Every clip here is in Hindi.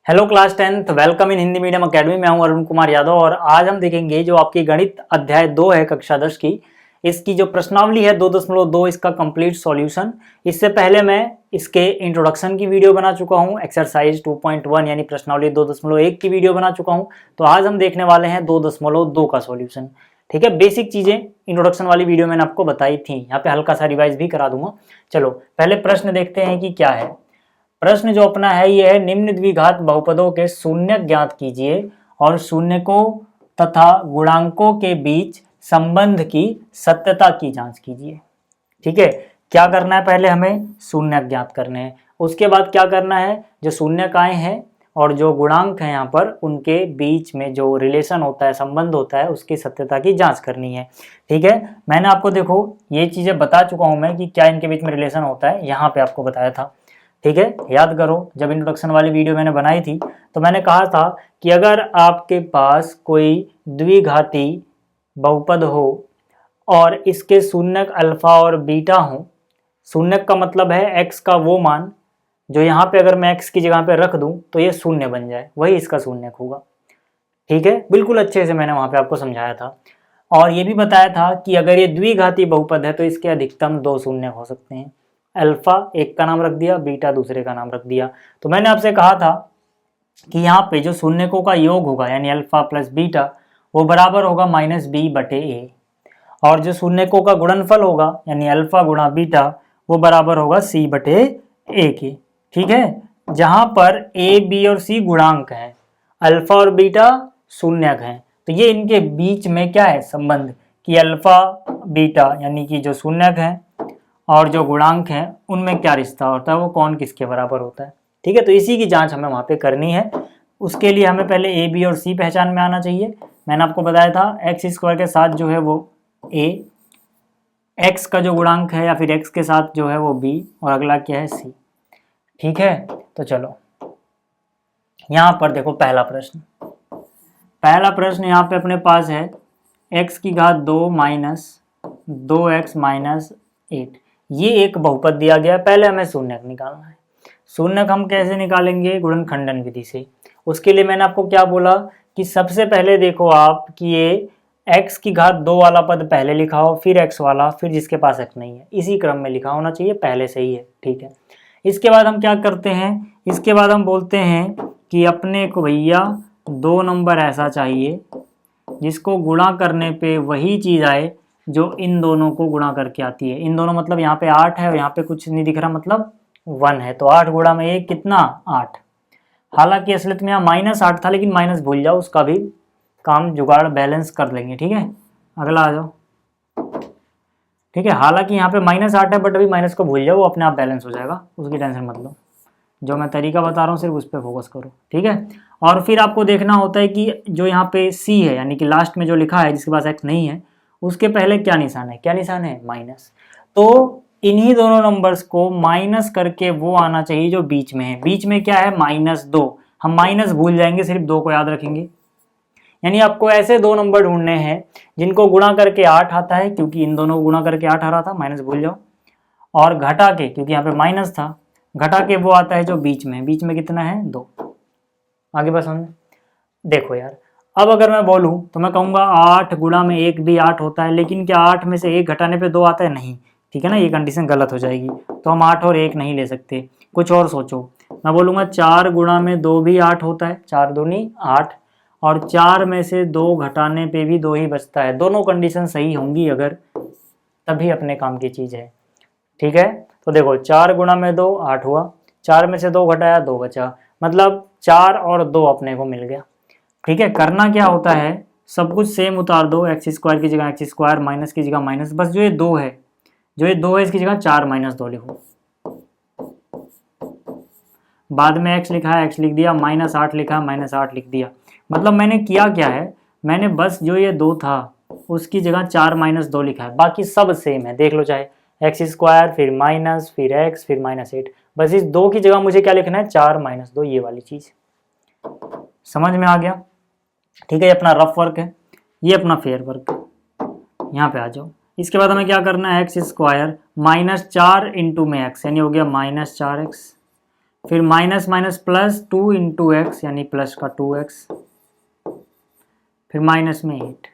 Hello class 10th, welcome in Hindi medium academy. मैं हूं अरुण कुमार यादव और आज हम देखेंगे जो आपकी गणित अध्याय 2 है कक्षा 10 की, इसकी जो प्रश्नावली है 2.2 इसका कंप्लीट सॉल्यूशन। इससे पहले मैं इसके इंट्रोडक्शन की वीडियो बना चुका हूं, एक्सरसाइज 2.1 यानी प्रश्नावली 2.1 की वीडियो बना चुका हूं। तो आज हम देखने वाले हैं 2.2 का सॉल्यूशन। ठीक है, बेसिक चीजें इंट्रोडक्शन वाली वीडियो मैंने आपको बताई थी, यहाँ पे हल्का सा रिवाइज भी करा दूंगा। चलो पहले प्रश्न देखते हैं कि क्या है। प्रश्न जो अपना है ये है, निम्न द्विघात बहुपदों के शून्य ज्ञात कीजिए और शून्यकों तथा गुणांकों के बीच संबंध की सत्यता की जांच कीजिए। ठीक है, क्या करना है, पहले हमें शून्य ज्ञात करने हैं, उसके बाद क्या करना है, जो शून्यकाएं हैं और जो गुणांक हैं यहाँ पर उनके बीच में जो रिलेशन होता है, संबंध होता है, उसकी सत्यता की जांच करनी है। ठीक है, मैंने आपको देखो ये चीजें बता चुका हूं मैं कि क्या इनके बीच में रिलेशन होता है, यहाँ पे आपको बताया था। ठीक है, याद करो जब इंट्रोडक्शन वाली वीडियो मैंने बनाई थी तो मैंने कहा था कि अगर आपके पास कोई द्विघाती बहुपद हो और इसके शून्यक अल्फा और बीटा हो, शून्यक का मतलब है x का वो मान जो यहाँ पे अगर मैं x की जगह पे रख दूं तो ये शून्य बन जाए, वही इसका शून्यक होगा। ठीक है, बिल्कुल अच्छे से मैंने वहां पे आपको समझाया था। और ये भी बताया था कि अगर ये द्विघाती बहुपद है तो इसके अधिकतम 2 शून्य हो सकते हैं। अल्फा एक का नाम रख दिया, बीटा दूसरे का नाम रख दिया। तो मैंने आपसे कहा था कि यहाँ पे जो शून्यकों का योग होगा यानी अल्फा प्लस बीटा वो बराबर होगा -b/a, और जो शून्यकों का गुणनफल होगा यानी अल्फा गुणा बीटा वो बराबर होगा c/a के। ठीक है, जहां पर a, b और c गुणांक हैं, अल्फा और बीटा शून्यक हैं, तो ये इनके बीच में क्या है संबंध कि अल्फा बीटा यानी कि जो शून्यक हैं और जो गुणांक हैं उनमें क्या रिश्ता होता है, वो कौन किसके बराबर होता है। ठीक है, तो इसी की जांच हमें वहां पे करनी है। उसके लिए हमें पहले ए बी और सी पहचान में आना चाहिए। मैंने आपको बताया था एक्स स्क्वायर के साथ जो है वो ए, एक्स का जो गुणांक है या फिर एक्स के साथ जो है वो बी, और अगला क्या है सी। ठीक है, तो चलो यहाँ पर देखो पहला प्रश्न यहाँ पे अपने पास है x की घात 2 माइनस 2x माइनस 8। ये एक बहुपद दिया गया, पहले हमें शून्यक निकालना है। शून्यक हम कैसे निकालेंगे, गुणनखंडन विधि से। उसके लिए मैंने आपको क्या बोला कि सबसे पहले देखो आप कि ये x की घात 2 वाला पद पहले लिखा हो, फिर x वाला, फिर जिसके पास x नहीं है, इसी क्रम में लिखा होना चाहिए, पहले से ही है। ठीक है, इसके बाद हम क्या करते हैं, इसके बाद हम बोलते हैं कि अपने को भैया 2 नंबर ऐसा चाहिए जिसको गुणा करने पे वही चीज आए जो इन दोनों को गुणा करके आती है। इन दोनों मतलब यहाँ पे 8 है और यहाँ पे कुछ नहीं दिख रहा, मतलब 1 है, तो 8 गुणा में 1 कितना 8। हालांकि असलियत में यहाँ -8 था, लेकिन माइनस भूल जाओ, उसका भी काम जुगाड़ बैलेंस कर लेंगे। ठीक है, अगला आ जाओ। ठीक है, हालांकि यहाँ पे -8 है बट अभी माइनस को भूल जाओ, वो अपने आप बैलेंस हो जाएगा, उसकी टेंशन मत लो। जो मैं तरीका बता रहा हूँ सिर्फ उस पर फोकस करो। ठीक है, और फिर आपको देखना होता है कि जो यहाँ पे सी है यानी कि लास्ट में जो लिखा है जिसके पास एक्स नहीं है उसके पहले क्या निशान है, क्या निशान है, माइनस। तो इन्हीं दोनों नंबर्स को माइनस करके वो आना चाहिए जो बीच में है। बीच में क्या है, -2। हम माइनस भूल जाएंगे, सिर्फ 2 को याद रखेंगे। यानी आपको ऐसे 2 नंबर ढूंढने हैं जिनको गुणा करके 8 आता है, क्योंकि इन दोनों को गुणा करके 8 आ रहा था, माइनस भूल जाओ, और घटा के, क्योंकि यहाँ पे माइनस था, घटा के वो आता है जो बीच में। बीच में कितना है, 2। आगे बस हम देखो यार, अब अगर मैं बोलूं तो मैं कहूंगा 8 गुणा में 1 भी 8 होता है, लेकिन क्या 8 में से 1 घटाने पे 2 आता है, नहीं। ठीक है ना, ये कंडीशन गलत हो जाएगी, तो हम 8 और 1 नहीं ले सकते, कुछ और सोचो। मैं बोलूंगा 4 गुणा में 2 भी 8 होता है, 4 दूनी 8, और 4 में से 2 घटाने पे भी 2 ही बचता है। दोनों कंडीशन सही होंगी अगर, तभी अपने काम की चीज है। ठीक है, तो देखो 4 गुणा में 2 8 हुआ, 4 में से 2 घटाया 2 बचा, मतलब 4 और 2 अपने को मिल गया। ठीक है, करना क्या होता है, सब कुछ सेम उतार दो, एक्स स्क्वायर की जगह एक्स स्क्वायर, माइनस की जगह माइनस, बस जो ये 2 है इसकी जगह 4 - 2 लिखो। बाद में x लिखा है x लिख दिया, -8 लिखा है -8 लिख दिया। मतलब मैंने किया क्या है, मैंने बस जो ये 2 था उसकी जगह 4 - 2 लिखा है, बाकी सब सेम है। देख लो, चाहे एक्स स्क्वायर फिर माइनस फिर एक्स फिर -8, बस इस 2 की जगह मुझे क्या लिखना है, 4 - 2, ये वाली चीज समझ में आ गया। ठीक है, ये अपना रफ वर्क है, ये अपना फेयर वर्क है। यहाँ पे आ जाओ, इसके बाद हमें क्या करना है, एक्स स्क्वायर -4 इंटू में एक्स, यानी हो गया -4x, फिर minus minus plus 2 into x यानी प्लस का 2x, फिर माइनस में 8।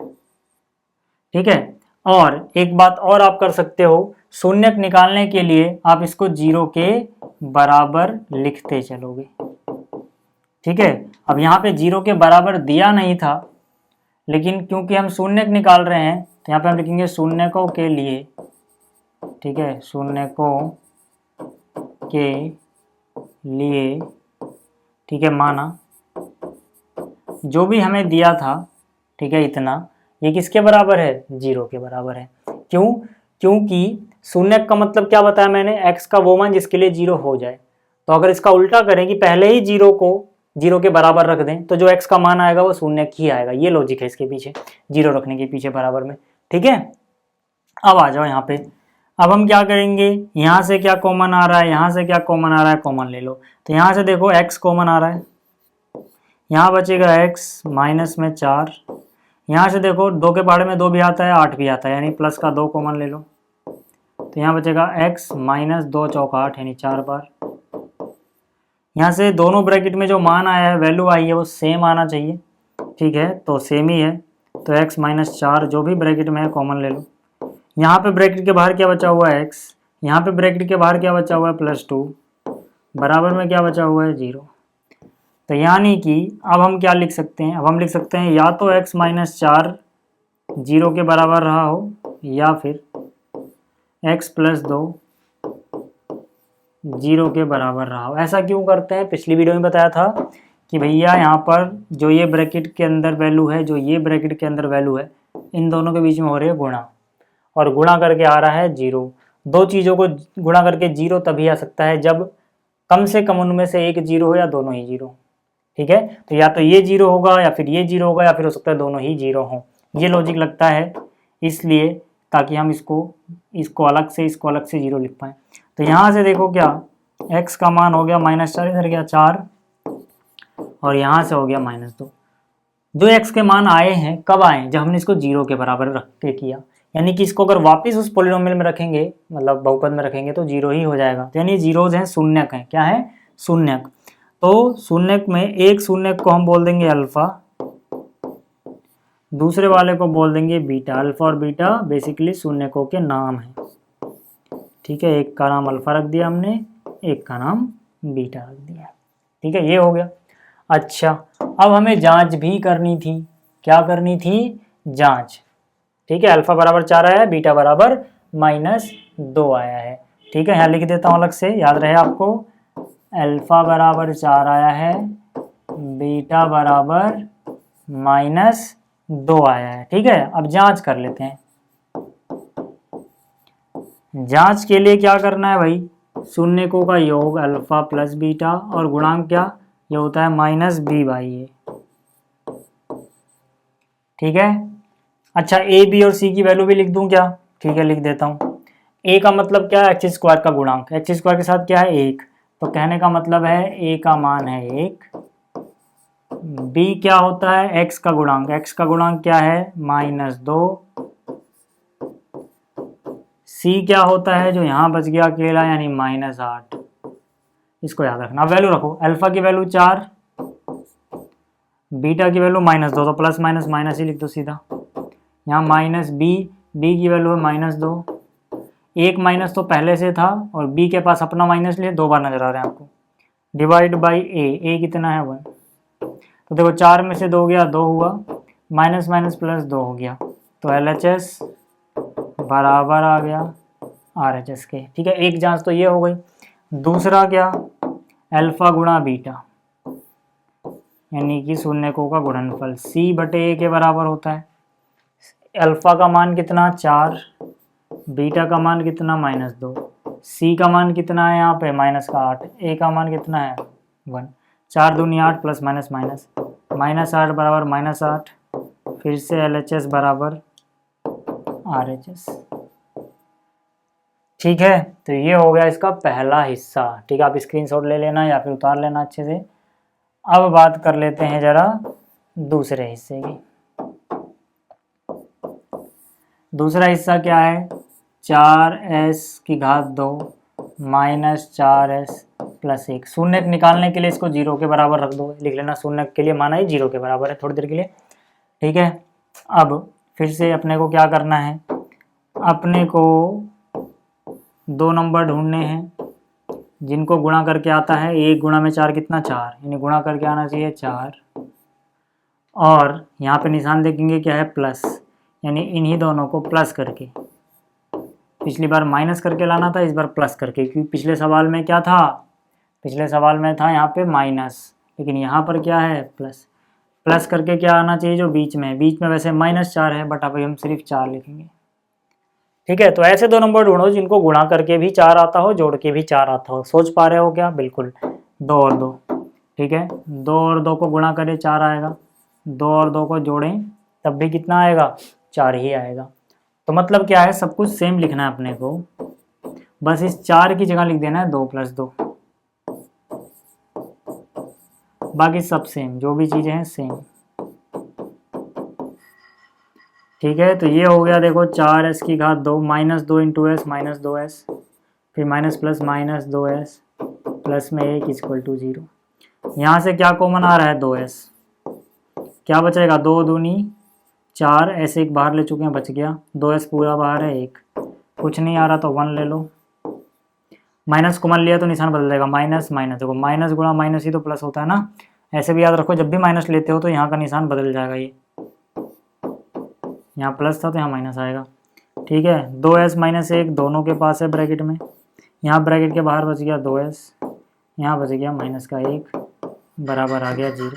ठीक है, और एक बात और आप कर सकते हो, शून्यक निकालने के लिए आप इसको 0 के बराबर लिखते चलोगे। ठीक है, अब यहाँ पे 0 के बराबर दिया नहीं था, लेकिन क्योंकि हम शून्यक निकाल रहे हैं तो यहाँ पे हम लिखेंगे शून्यकों के लिए। ठीक है, शून्यकों के लिए, ठीक है, माना जो भी हमें दिया था, ठीक है, इतना, ये किसके बराबर है? 0 के बराबर है। क्यों? क्योंकि शून्यक का मतलब क्या बताया मैंने? x का वो मान जिसके लिए 0 हो जाए। तो अगर इसका उल्टा करें कि पहले ही 0 को 0 के बराबर रख दें तो जो x का मान आएगा वो शून्यक ही आएगा। ये लॉजिक है इसके पीछे, 0 रखने के पीछे बराबर में। ठीक है, अब आ जाओ यहाँ पे। अब हम क्या करेंगे, यहाँ से क्या कॉमन आ रहा है, यहाँ से क्या कॉमन आ रहा है, कॉमन ले लो। तो यहाँ से देखो x कॉमन आ रहा है, यहाँ बचेगा x माइनस में 4। यहाँ से देखो 2 के पहाड़े में 2 भी आता है, 8 भी आता है, यानी प्लस का 2 कॉमन ले लो। तो यहाँ बचेगा x माइनस 2 चौका 8 यानी 4 बार। यहाँ से दोनों ब्रैकेट में जो मान आया है, वैल्यू आई है, वो सेम आना चाहिए। ठीक है, तो सेम ही है, तो x माइनस 4 जो भी ब्रैकेट में है कॉमन ले लो। यहाँ पे ब्रैकेट के बाहर क्या बचा हुआ है? x। यहाँ पे ब्रैकेट के बाहर क्या बचा हुआ है? +2। बराबर में क्या बचा हुआ है? 0। तो यानी कि अब हम क्या लिख सकते हैं? अब हम लिख सकते हैं या तो x माइनस 4 0 के बराबर रहा हो, या फिर x प्लस 2 0 के बराबर रहा हो। ऐसा क्यों करते हैं? पिछली वीडियो में बताया था कि भैया यहाँ पर जो ये ब्रैकेट के अंदर वैल्यू है, जो ये ब्रैकेट के अंदर वैल्यू है, इन दोनों के बीच में हो रही है गुणा, और गुणा करके आ रहा है 0। दो चीज़ों को गुणा करके 0 तभी आ सकता है जब कम से कम उनमें से एक 0 हो या दोनों ही 0। ठीक है, तो या तो ये 0 होगा या फिर ये 0 होगा, या फिर हो सकता है दोनों ही 0 हों। ये लॉजिक लगता है, इसलिए ताकि हम इसको अलग से 0 लिख पाएँ। तो यहाँ से देखो क्या, x का मान हो गया -4, इधर गया 4, और यहाँ से हो गया -2। जो x के मान आए हैं कब आए? जब हमने इसको 0 के बराबर रख के किया। यानी कि इसको अगर वापस उस पॉलिनोमियल में रखेंगे, मतलब बहुपद में रखेंगे, तो 0 ही हो जाएगा। तो यानी जीरोज हैं, शून्यक हैं। क्या है? शून्यक। तो शून्यक में एक शून्यक को हम बोल देंगे अल्फा, दूसरे वाले को बोल देंगे बीटा। अल्फा और बीटा बेसिकली शून्यकों के नाम हैं। ठीक है, एक का नाम अल्फा रख दिया हमने, एक का नाम बीटा रख दिया। ठीक है, ये हो गया। अच्छा, अब हमें जांच भी करनी थी। क्या करनी थी? जांच। ठीक है, अल्फा बराबर 4 आया है, बीटा बराबर -2 आया है। ठीक है, यहाँ लिख देता हूँ अलग से, याद रहे आपको। अल्फा बराबर 4 आया है, बीटा बराबर -2 आया है। ठीक है, अब जांच कर लेते हैं। जांच के लिए क्या करना है भाई? शून्यकों का योग अल्फा प्लस बीटा, और गुणांक क्या? ये होता है -b/a। ठीक है, अच्छा, a b और c की वैल्यू भी लिख दूं क्या? ठीक है, लिख देता हूँ। a का मतलब क्या है? x² का गुणांक। x² के साथ क्या है? 1। तो कहने का मतलब है a का मान है 1। b क्या होता है? x का गुणांक। x का गुणांक क्या है? -2। c क्या होता है जो यहाँ बच गया अकेला, यानी -8। इसको याद रखना। वैल्यू रखो, अल्फा की वैल्यू 4, बीटा की वैल्यू -2, तो प्लस माइनस माइनस ही लिख दो सीधा। यहाँ -b की वैल्यू है -2। एक माइनस तो पहले से था, और b के पास अपना माइनस लिए 2 बार नजर आ रहे हैं आपको। डिवाइड बाई a कितना है? 1। तो देखो 4 में से 2 गया, 2 हुआ, माइनस माइनस प्लस 2 हो गया, तो LHS बराबर आ गया RHS के। ठीक है, एक जांच तो ये हो गई। दूसरा क्या? अल्फा गुणा बीटा, यानी कि शून्यकों का गुणनफल c/a के बराबर होता है। अल्फा का मान कितना? 4, बीटा का मान कितना? -2, c का मान कितना है यहाँ पे? -8, a का मान कितना है? 1। 4 दूनी 8, प्लस माइनस माइनस, -8 बराबर -8, फिर से LHS बराबर RHS। ठीक है, तो ये हो गया इसका पहला हिस्सा। ठीक है, आप स्क्रीनशॉट ले लेना या फिर उतार लेना अच्छे से। अब बात कर लेते हैं जरा दूसरे हिस्से की। दूसरा हिस्सा क्या है? 4s की घात 2 -4s प्लस 1। शून्य निकालने के लिए इसको 0 के बराबर रख दो, लिख लेना शून्य के लिए माना ही 0 के बराबर है थोड़ी देर के लिए, ठीक है। अब फिर से अपने को क्या करना है, अपने को 2 नंबर ढूंढने हैं जिनको गुणा करके आता है 1 गुणा में 4 कितना 4, यानी गुणा करके आना चाहिए 4। और यहाँ पे निशान देखेंगे क्या है प्लस, यानी इन्हीं दोनों को प्लस करके, पिछली बार माइनस करके लाना था, इस बार प्लस करके, क्योंकि पिछले सवाल में क्या था, पिछले सवाल में था यहाँ पे माइनस, लेकिन यहाँ पर क्या है प्लस। प्लस करके क्या आना चाहिए जो बीच में है, बीच में वैसे -4 है बट अभी हम सिर्फ 4 लिखेंगे, ठीक है। तो ऐसे 2 नंबर ढूंढो जिनको गुणा करके भी 4 आता हो, जोड़ के भी 4 आता हो। सोच पा रहे हो क्या, बिल्कुल 2 और 2, ठीक है। 2 और 2 को गुणा करें 4 आएगा, 2 और 2 को जोड़ें तब भी कितना आएगा, 4 ही आएगा। तो मतलब क्या है, सब कुछ सेम लिखना है अपने को, बस इस 4 की जगह लिख देना है 2 + 2, बाकी सब सेम, जो भी चीज़ें हैं सेम, ठीक है। तो ये हो गया देखो 4s की घात 2 -2 × s -2s, फिर माइनस प्लस -2s प्लस में 1 = 0। यहाँ से क्या कॉमन आ रहा है 2s, क्या बचेगा 2 दूनी 4, ऐसे एक बाहर ले चुके हैं बच गया, 2s पूरा बाहर है 1, कुछ नहीं आ रहा तो 1 ले लो, माइनस कॉमन लिया तो निशान बदल जाएगा, माइनस माइनस, देखो माइनस गुणा माइनस ही तो प्लस होता है ना, ऐसे भी याद रखो जब भी माइनस लेते हो तो यहाँ का निशान बदल जाएगा, ये यहाँ प्लस था तो यहाँ माइनस आएगा, ठीक है। 2s - 1 दोनों के पास है ब्रैकेट में, यहाँ ब्रैकेट के बाहर बच गया 2s, यहाँ बच गया -1 बराबर आ गया 0।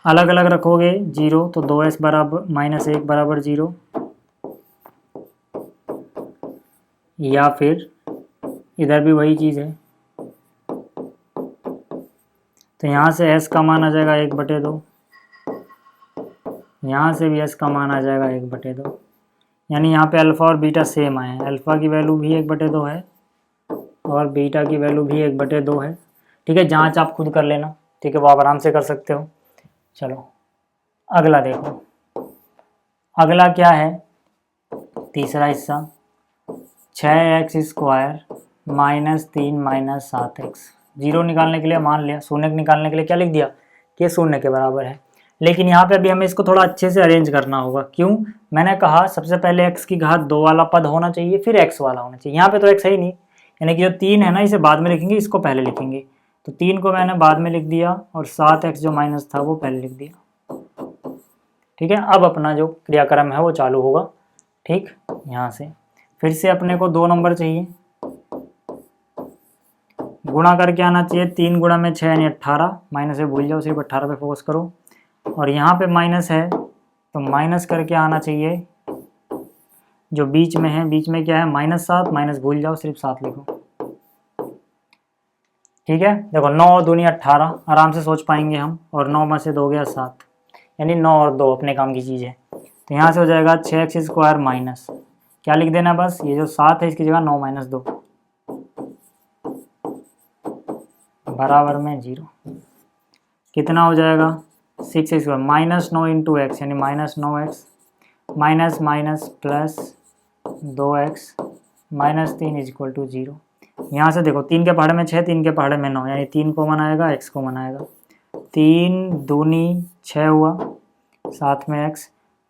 अलग अलग रखोगे 0 तो 2s बराबर -1 बराबर 0, या फिर इधर भी वही चीज़ है, तो यहाँ से s का मान आ जाएगा 1/2, यहाँ से भी s का मान आ जाएगा 1/2, यानी यहाँ पे अल्फ़ा और बीटा सेम आए हैं, अल्फ़ा की वैल्यू भी 1/2 है और बीटा की वैल्यू भी 1/2 है, ठीक है। जांच आप खुद कर लेना, ठीक है, वो आप आराम से कर सकते हो। चलो अगला देखो, अगला क्या है, तीसरा हिस्सा 6x² -3 -7x। 0 निकालने के लिए मान लिया, शून्य निकालने के लिए क्या लिख दिया कि शून्य के बराबर है, लेकिन यहाँ पे अभी हमें इसको थोड़ा अच्छे से अरेंज करना होगा। क्यों, मैंने कहा सबसे पहले x की घात 2 वाला पद होना चाहिए, फिर x वाला होना चाहिए, यहाँ पे तो x है ही नहीं, यानी कि जो 3 है ना इसे बाद में लिखेंगे, इसको पहले लिखेंगे, तो 3 को मैंने बाद में लिख दिया और 7x जो माइनस था वो पहले लिख दिया, ठीक है। अब अपना जो क्रियाक्रम है वो चालू होगा, ठीक। यहाँ से फिर से अपने को 2 नंबर चाहिए, गुणा करके आना चाहिए, 3 गुणा में 6 यानी 18, माइनस से भूल जाओ, सिर्फ 18 पे फोकस करो, और यहाँ पे माइनस है तो माइनस करके आना चाहिए, जो बीच में है, बीच में क्या है -7, माइनस भूल जाओ सिर्फ 7 लिखो, ठीक है। देखो 9 दूनी 18 आराम से सोच पाएंगे हम, और 9 में से 2 गया 7, यानी 9 और 2 अपने काम की चीज़ है, तो यहाँ से हो जाएगा 6x² माइनस, क्या लिख देना बस, ये जो 7 है इसकी जगह 9 - 2 बराबर में 0, कितना हो जाएगा 6x² -9 × x यानी -9x minus minus plus 2x -3 = 0। यहाँ से देखो 3 के पहाड़े में 6, 3 के पहाड़े में 9, यानी 3 कॉमन आएगा, x कॉमन आएगा, 3 दूनी 6 हुआ, साथ में x,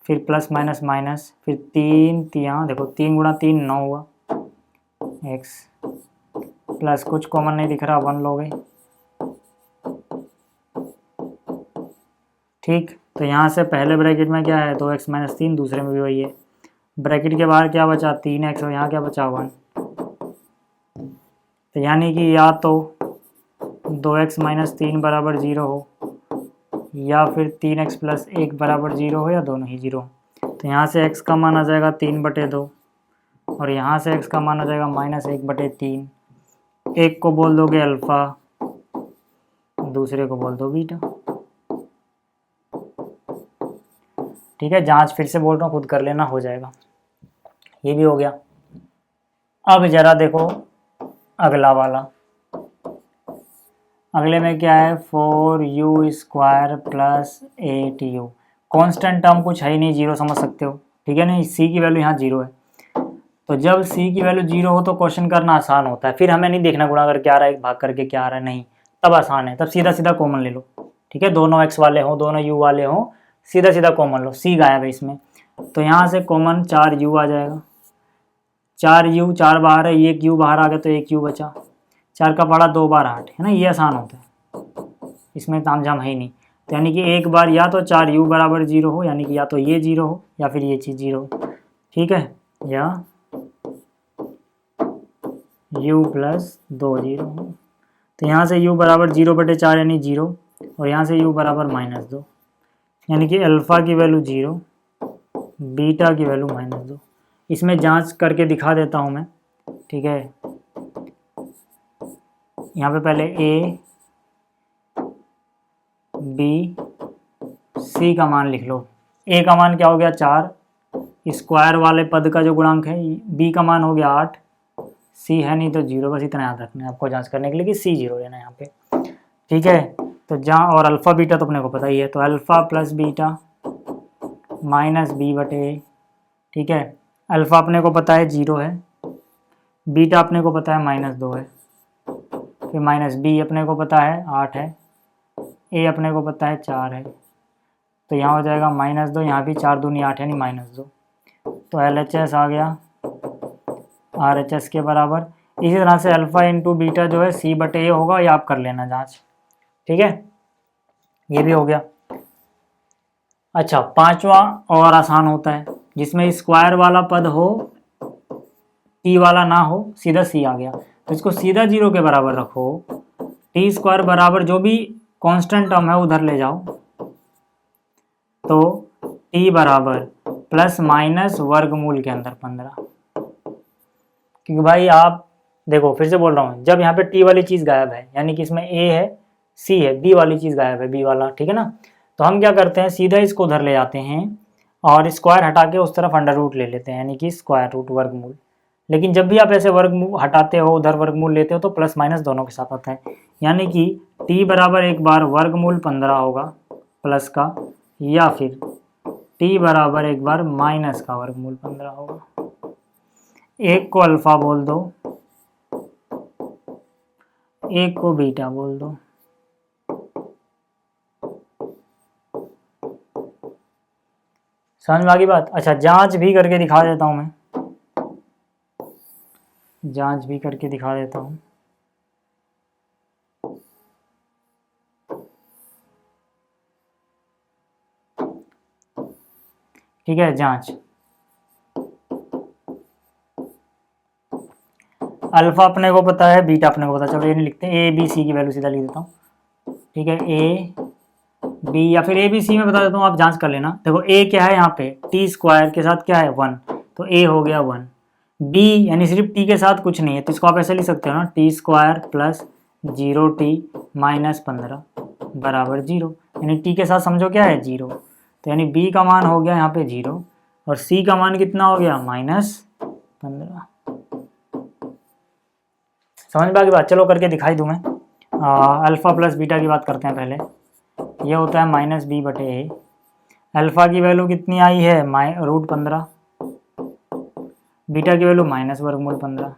फिर प्लस माइनस माइनस, फिर 3 यहाँ देखो 3 × 3 9 हुआ, x प्लस कुछ कॉमन नहीं दिख रहा, 1 लोगे, ठीक। तो यहाँ से पहले ब्रैकेट में क्या है 2x - 3, दूसरे में भी वही है, ब्रैकेट के बाहर क्या बचा 3x और यहाँ क्या बचा 1, तो यानी कि या तो 2x - 3 बराबर 0 हो, या फिर 3x + 1 बराबर 0 हो, या दोनों ही 0 हो। तो यहाँ से x का मान आ जाएगा 3/2 और यहाँ से x का मान आ जाएगा -1/3, एक को बोल दोगे अल्फ़ा, दूसरे को बोल दो बीटा, ठीक है। जांच फिर से बोल रहा हूँ, खुद कर लेना, हो जाएगा, ये भी हो गया। अब जरा देखो अगला वाला, अगले में क्या है 4u² + 8u, कांस्टेंट टर्म कुछ है ही नहीं, 0 समझ सकते हो, ठीक है। नहीं, c की वैल्यू यहाँ 0 है, तो जब c की वैल्यू 0 हो तो क्वेश्चन करना आसान होता है, फिर हमें नहीं देखना गुणा करके आ रहा है भाग करके क्या आ रहा है, नहीं, तब आसान है, तब सीधा सीधा कॉमन ले लो, ठीक है, दोनों x वाले हों दोनों u वाले हों, सीधा सीधा कॉमन लो, c गायब है इसमें, तो यहाँ से कॉमन 4u आ जाएगा, 4u 4 बाहर है, एक u बाहर आ गया तो एक u बचा, 4 का पड़ा 2 बार 8 है ना, ये आसान होता है, इसमें तामझाम है ही नहीं। तो यानी कि एक बार या तो 4u बराबर 0 हो, यानी कि या तो ये 0 हो या फिर ये चीज़ 0 हो, ठीक है, या u प्लस 2 0 हो। तो यहाँ से u बराबर 0/4 यानी 0, और यहाँ से u बराबर -2, यानी कि अल्फ़ा की वैल्यू 0, बीटा की वैल्यू -2। इसमें जांच करके दिखा देता हूँ मैं, ठीक है, यहाँ पे पहले a b c का मान लिख लो। a का मान क्या हो गया 4, स्क्वायर वाले पद का जो गुणांक है, b का मान हो गया 8, c है नहीं तो 0, बस इतना याद रखना है आपको जांच करने के लिए कि c 0 लेना है यहाँ पे, ठीक है। तो जहाँ और अल्फ़ा बीटा तो अपने को पता ही है, तो alpha plus beta minus b/a, ठीक है, अल्फ़ा अपने को पता है 0 है, बीटा अपने को पता है -2 है, फिर माइनस b अपने को पता है 8 है, a अपने को पता है 4 है, तो यहाँ हो जाएगा -2, यहाँ भी 4 दूनी 8 यानी -2, तो LHS आ गया RHS के बराबर। इसी तरह से अल्फ़ा इंटू बीटा जो है c/a होगा, ये आप कर लेना जांच, ठीक है, ये भी हो गया। अच्छा, पांचवा और आसान होता है, जिसमें स्क्वायर वाला पद हो t वाला ना हो, सीधा c आ गया, तो इसको सीधा 0 के बराबर रखो, t स्क्वायर बराबर जो भी कांस्टेंट टर्म है उधर ले जाओ, तो t बराबर प्लस माइनस वर्गमूल के अंदर 15, क्योंकि भाई आप देखो फिर से बोल रहा हूँ, जब यहाँ पे t वाली चीज़ गायब है, यानी कि इसमें a है c है, b वाली चीज़ गायब है, b वाला, ठीक है ना, तो हम क्या करते हैं सीधा इसको उधर ले जाते हैं और स्क्वायर हटा के उस तरफ अंडर रूट ले लेते हैं, यानी कि स्क्वायर रूट वर्गमूल। लेकिन जब भी आप ऐसे वर्गमूल हटाते हो उधर वर्गमूल लेते हो तो प्लस माइनस दोनों के साथ आता है, यानी कि t बराबर एक बार वर्गमूल 15 होगा प्लस का, या फिर t बराबर एक बार माइनस का वर्गमूल 15 होगा। एक को अल्फ़ा बोल दो, एक को बीटा बोल दो, समझ में आ गई बात। अच्छा, जांच भी करके दिखा देता हूँ मैं, जांच भी करके दिखा देता हूँ, ठीक है, जांच अल्फ़ा अपने को पता है, बीटा अपने को पता है, चलो ये नहीं लिखते, ए बी सी की वैल्यू सीधा लिख देता हूँ, ठीक है, ए बी या फिर ए बी सी में बता देता हूँ, आप जांच कर लेना। देखो ए क्या है यहाँ पे, टी स्क्वायर के साथ क्या है 1, तो ए हो गया 1, बी यानी सिर्फ टी के साथ कुछ नहीं है, तो इसको आप ऐसे लिख सकते हो ना, T square plus 0t minus 15 बराबर 0, यानी टी के साथ समझो क्या है 0, तो यानी बी का मान हो गया यहाँ पे 0 और सी का मान कितना हो गया -15। समझ में आ गई बात। चलो करके दिखाई दूँ मैं, अल्फ़ा प्लस बीटा की बात करते हैं पहले। ये होता है -b/a, अल्फ़ा की वैल्यू कितनी आई है √15, बीटा की वैल्यू माइनस वर्गमूल 15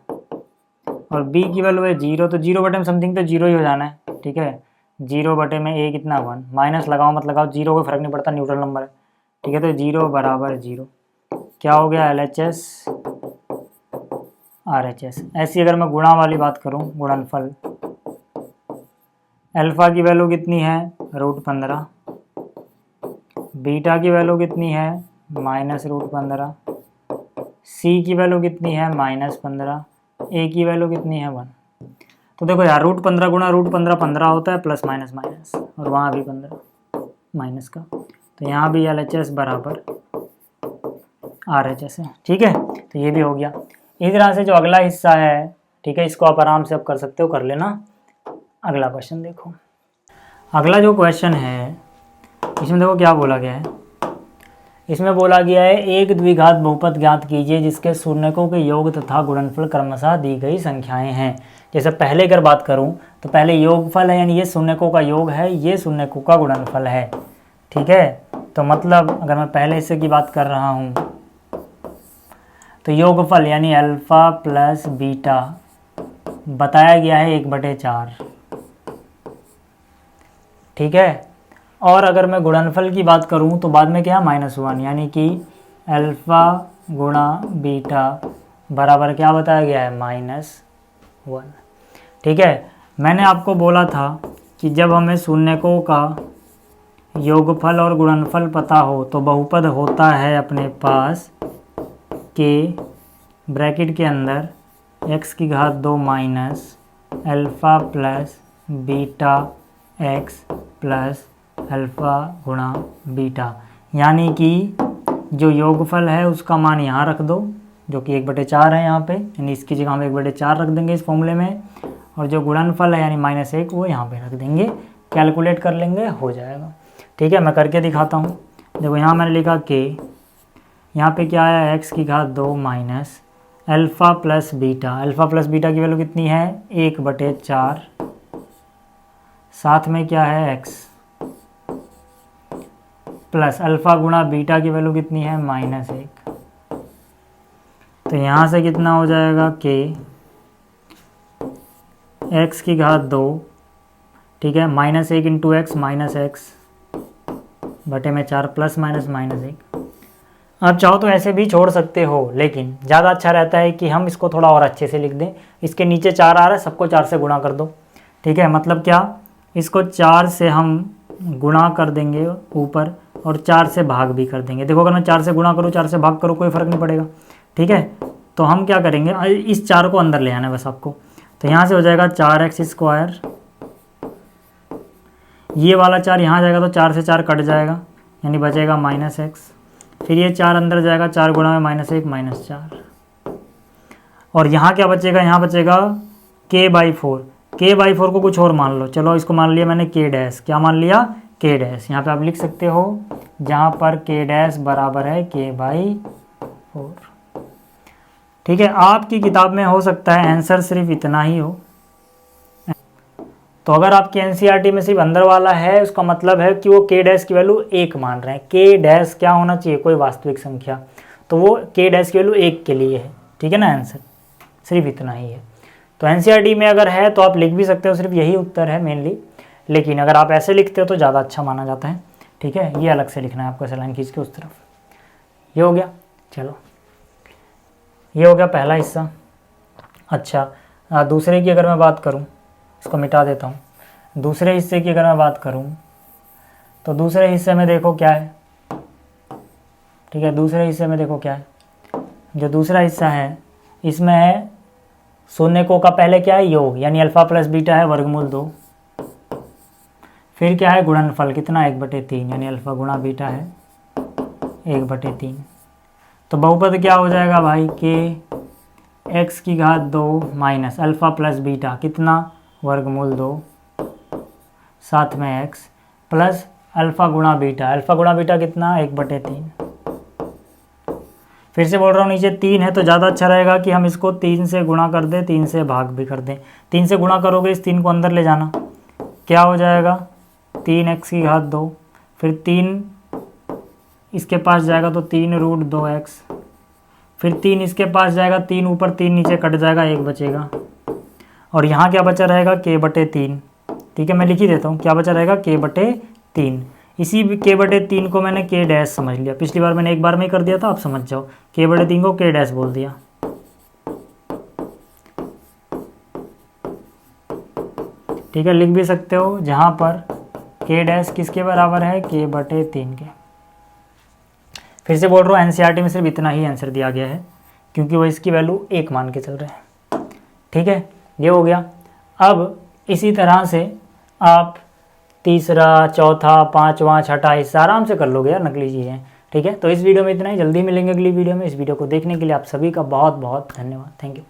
और b की वैल्यू है 0, तो 0 समथिंग तो 0 ही हो जाना है, ठीक है, 0 में a कितना 1, माइनस लगाओ मत लगाओ 0 को फर्क नहीं पड़ता, न्यूट्रल नंबर है, ठीक है, तो 0 बराबर 0 क्या हो गया LHS RHS। ऐसी अगर मैं गुणा वाली बात करूं, गुणनफल, अल्फ़ा की वैल्यू कितनी है √15, बीटा की वैल्यू कितनी है -√15, सी की वैल्यू कितनी है -15, ए की वैल्यू कितनी है 1। तो देखो यार √15 गुणा √15 15 होता है, प्लस माइनस माइनस, और वहाँ भी 15 माइनस का, तो यहाँ भी LHS बराबर RHS है, ठीक है, तो ये भी हो गया। इस तरह से जो अगला हिस्सा है, ठीक है, इसको आप आराम से अब कर सकते हो, कर लेना। अगला क्वेश्चन देखो, अगला जो क्वेश्चन है इसमें देखो क्या बोला गया है, इसमें बोला गया है एक द्विघात बहुपद ज्ञात कीजिए जिसके शून्यकों के योग तथा गुणनफल क्रमशः दी गई संख्याएं हैं। जैसे पहले अगर बात करूं तो पहले योगफल है, यानी ये शून्यकों का योग है, ये शून्यकों का गुणनफल है, ठीक है, तो मतलब अगर मैं पहले हिस्से की बात कर रहा हूं तो योगफल यानी अल्फ़ा प्लस बीटा बताया गया है 1/4, ठीक है। और अगर मैं गुणनफल की बात करूं तो बाद में क्या -1, यानी कि अल्फ़ा गुणा बीटा बराबर क्या बताया गया है -1, ठीक है। मैंने आपको बोला था कि जब हमें शून्यकों का योगफल और गुणनफल पता हो तो बहुपद होता है अपने पास के ब्रैकेट के अंदर x⁻² minus alpha plus beta x plus alpha गुणा बीटा, यानी कि जो योगफल है उसका मान यहाँ रख दो जो कि 1/4 है यहाँ पे, यानी इसकी जगह हम 1/4 रख देंगे इस फॉर्मूले में, और जो गुणनफल है यानी -1 वो यहाँ पे रख देंगे, कैलकुलेट कर लेंगे, हो जाएगा, ठीक है। मैं करके दिखाता हूँ। देखो यहाँ मैंने लिखा के, यहाँ पे क्या है x⁻² minus alpha plus beta, alpha plus beta की वैल्यू कितनी है 1/4, साथ में क्या है x प्लस अल्फ़ा गुणा बीटा की वैल्यू कितनी है -1, तो यहाँ से कितना हो जाएगा के x⁻², ठीक है, -1 इंटू x -x/4 प्लस -1। आप चाहो तो ऐसे भी छोड़ सकते हो, लेकिन ज़्यादा अच्छा रहता है कि हम इसको थोड़ा और अच्छे से लिख दें। इसके नीचे 4 आ रहा है, सबको 4 से गुणा कर दो, ठीक है। मतलब क्या, इसको 4 से हम गुणा कर देंगे ऊपर और 4 से भाग भी कर देंगे। देखो अगर मैं 4 से गुणा करूँ 4 से भाग करूँ कोई फ़र्क नहीं पड़ेगा, ठीक है। तो हम क्या करेंगे, इस 4 को अंदर ले आना है बस आपको, तो यहाँ से हो जाएगा 4x², ये वाला 4 यहाँ जाएगा तो 4 से 4 कट जाएगा यानी बचेगा -x, फिर ये 4 अंदर जाएगा, 4 गुणा में -1 -4, और यहाँ क्या बचेगा, यहाँ बचेगा k/4, k/4 को कुछ और मान लो, चलो इसको मान लिया मैंने k डैश, क्या मान लिया k डैश, यहाँ पे आप लिख सकते हो जहाँ पर k डैश बराबर है k/4, ठीक है। आपकी किताब में हो सकता है आंसर सिर्फ इतना ही हो, तो अगर आपकी एनसीईआरटी में सिर्फ अंदर वाला है उसका मतलब है कि वो k डैश की वैल्यू 1 मान रहे हैं। k डैश क्या होना चाहिए, कोई वास्तविक संख्या, तो वो k डैश की वैल्यू 1 के लिए है, ठीक है ना, आंसर सिर्फ इतना ही है। तो एनसीईआरटी में अगर है तो आप लिख भी सकते हो, सिर्फ यही उत्तर है मेनली, लेकिन अगर आप ऐसे लिखते हो तो ज़्यादा अच्छा माना जाता है, ठीक है। ये अलग से लिखना है आपको, ऐसे लाइन खींच के उस तरफ। ये हो गया, चलो ये हो गया पहला हिस्सा। अच्छा, दूसरे की अगर मैं बात करूं, इसको मिटा देता हूं। दूसरे हिस्से की अगर मैं बात करूं तो दूसरे हिस्से में देखो क्या है, ठीक है। दूसरे हिस्से में देखो क्या है, जो दूसरा हिस्सा है इसमें है शून्यकों का पहले क्या है योग, यानी अल्फ़ा प्लस बीटा है √2, फिर क्या है गुणनफल कितना 1/3, यानी अल्फ़ा गुणा बीटा है 1/3। तो बहुपद क्या हो जाएगा भाई, के x⁻² minus alpha plus beta कितना √2, साथ में x प्लस अल्फ़ा गुणा बीटा, अल्फ़ा गुणा बीटा कितना 1/3। फिर से बोल रहा हूँ नीचे 3 है तो ज़्यादा अच्छा रहेगा कि हम इसको 3 से गुणा कर दें, 3 से भाग भी कर दें। 3 से गुणा करोगे इस 3 को अंदर ले जाना, क्या हो जाएगा 3x⁻², फिर 3 इसके पास जाएगा तो 3√2x, फिर 3 इसके पास जाएगा, 3 ऊपर 3 नीचे कट जाएगा, 1 बचेगा, और यहाँ क्या बचा रहेगा k/3, ठीक है। मैं लिख ही देता हूँ क्या बचा रहेगा k/3। इसी k/3 को मैंने k डैश समझ लिया, पिछली बार मैंने एक बार में ही कर दिया था, आप समझ जाओ, k/3 को k डैश बोल दिया, ठीक है। लिख भी सकते हो जहाँ पर k डैश किसके बराबर है k/3 के। फिर से बोल रहा हूँ एनसीईआरटी में सिर्फ इतना ही आंसर दिया गया है क्योंकि वो इसकी वैल्यू 1 मान के चल रहे हैं, ठीक है। ये हो गया। अब इसी तरह से आप तीसरा, चौथा, पाँचवा, छठा हिस्सा आराम से कर लोगे यार, नकली चीज़ें, ठीक है। तो इस वीडियो में इतना ही, जल्दी मिलेंगे अगली वीडियो में। इस वीडियो को देखने के लिए आप सभी का बहुत बहुत धन्यवाद, थैंक यू।